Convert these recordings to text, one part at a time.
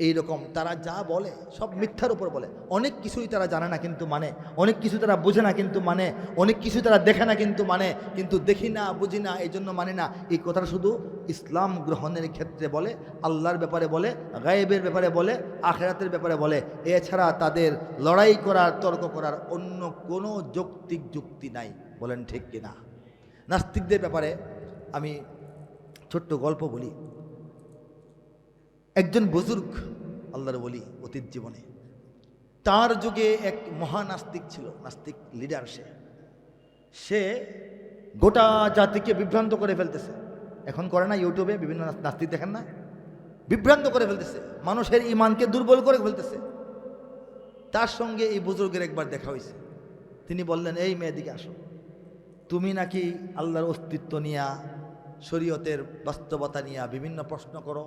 এই রকম তারা যা বলে সব মিথ্যার উপর বলে। অনেক কিছুই তারা জানে না কিন্তু মানে, অনেক কিছু তারা বোঝে না কিন্তু মানে, অনেক কিছু তারা দেখে না কিন্তু মানে, কিন্তু দেখি না বুঝি না এই জন্য মানে না। এই কথাটা শুধু ইসলাম গ্রহণের ক্ষেত্রে বলে, আল্লাহর ব্যাপারে বলে, গায়েবের ব্যাপারে বলে, আখেরাতের ব্যাপারে বলে। এছাড়া তাদের লড়াই করার, তর্ক করার অন্য কোনো যৌক্তিক যুক্তি নাই। বলেন ঠিক কিনা? নাস্তিকদের ব্যাপারে আমি ছোট্ট গল্প বলি। একজন বুজুর্গ আল্লাহর ওলি অতীত জীবনে, তার যুগে এক মহানাস্তিক ছিল, নাস্তিক লিডার। সে গোটা জাতিকে বিভ্রান্ত করে ফেলতেছে। এখন করে না, ইউটিউবে বিভিন্ন নাস্তিক দেখেন না, বিভ্রান্ত করে ফেলতেছে, মানুষের ইমানকে দুর্বল করে ফেলতেছে। তার সঙ্গে এই বুজুর্গের একবার দেখা হয়েছে। তিনি বললেন, এই মেয়ের দিকে আসো, তুমি নাকি আল্লাহর অস্তিত্ব নিয়ে, শরীয়তের বাস্তবতা নিয়ে বিভিন্ন প্রশ্ন করো,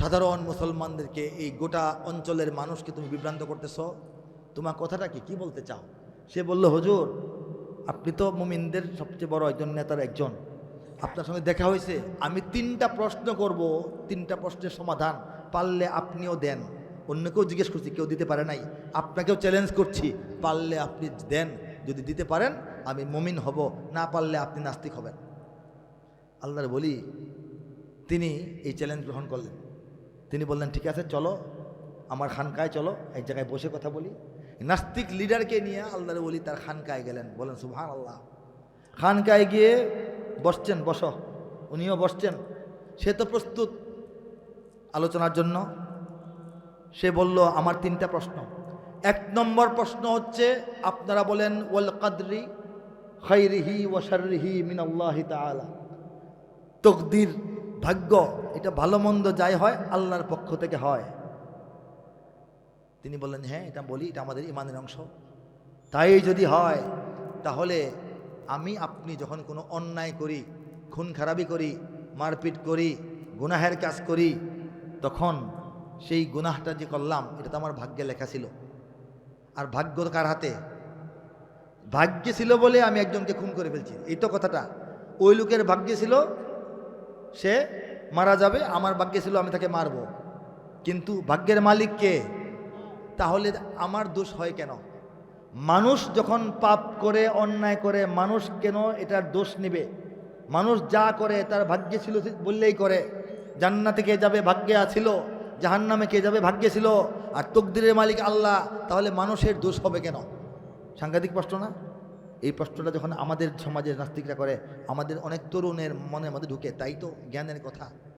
সাধারণ মুসলমানদেরকে, এই গোটা অঞ্চলের মানুষকে তুমি বিভ্রান্ত করতেছ, তোমার কথাটা কি বলতে চাও? সে বলল, হুজুর আপনি তো মুমিনদের সবচেয়ে বড় একজন নেতার একজন, আপনার সঙ্গে দেখা হয়েছে, আমি 3টা প্রশ্ন করব, 3টা প্রশ্নের সমাধান পারলে আপনিও দেন। অন্যকেও জিজ্ঞেস করছি, কেউ দিতে পারে নাই, আপনাকেও চ্যালেঞ্জ করছি, পারলে আপনি দেন, যদি দিতে পারেন আমি মুমিন হব, না পারলে আপনি নাস্তিক হবেন। আল্লাহর বলি তিনি এই চ্যালেঞ্জ গ্রহণ করলেন। তিনি বললেন, ঠিক আছে চলো আমার খানকায়, চলো এক জায়গায় বসে কথা বলি। নাস্তিক লিডারকে নিয়ে আল্লাহর ওলি তার খানকায় গেলেন। বলেন সুবহানাল্লাহ। খানকায় গিয়ে বসছেন, বসো, উনিও বসছেন। সে তো প্রস্তুত আলোচনার জন্য। সে বলল, আমার 3টা প্রশ্ন। 1 নম্বর প্রশ্ন হচ্ছে, আপনারা বলেন ওয়াল কদরি খাইরিহি ওয়া শাররিহি মিনাল্লাহি তাআলা, তকদির, ভাগ্য, এটা ভালো মন্দ যাই হয় আল্লাহর পক্ষ থেকে হয়। তিনি বললেন, হ্যাঁ এটা বলি, এটা আমাদের ইমানের অংশ। তাই যদি হয় তাহলে আমি আপনি যখন কোনো অন্যায় করি, খুন খারাপি করি, মারপিট করি, গুনাহের কাজ করি, তখন সেই গুনাহটা যে করলাম এটা তো আমার ভাগ্যে লেখা ছিল। আর ভাগ্য কার হাতে? ভাগ্যে ছিল বলে আমি একজনকে খুন করে ফেলছি, এই তো কথাটা। ওই লোকের ভাগ্যে ছিল সে মারা যাবে, আমার ভাগ্যে ছিল আমি তাকে মারব। কিন্তু ভাগ্যের মালিক কে? তাহলে আমার দোষ হয় কেন? মানুষ যখন পাপ করে, অন্যায় করে, মানুষ কেন এটার দোষ নেবে? মানুষ যা করে তার ভাগ্যে ছিল বললেই করে। জান্নাতে কে যাবে? ভাগ্যে ছিল। জাহান্নামে কে যাবে? ভাগ্যে ছিল। আর তকদিরের মালিক আল্লাহ, তাহলে মানুষের দোষ হবে কেন? সাংঘাতিক প্রশ্ন না? এই প্রশ্নটা যখন আমাদের সমাজের নাস্তিকরা করে, আমাদের অনেক তরুণের মনের মধ্যে ঢুকে, তাই তো জ্ঞানের কথা।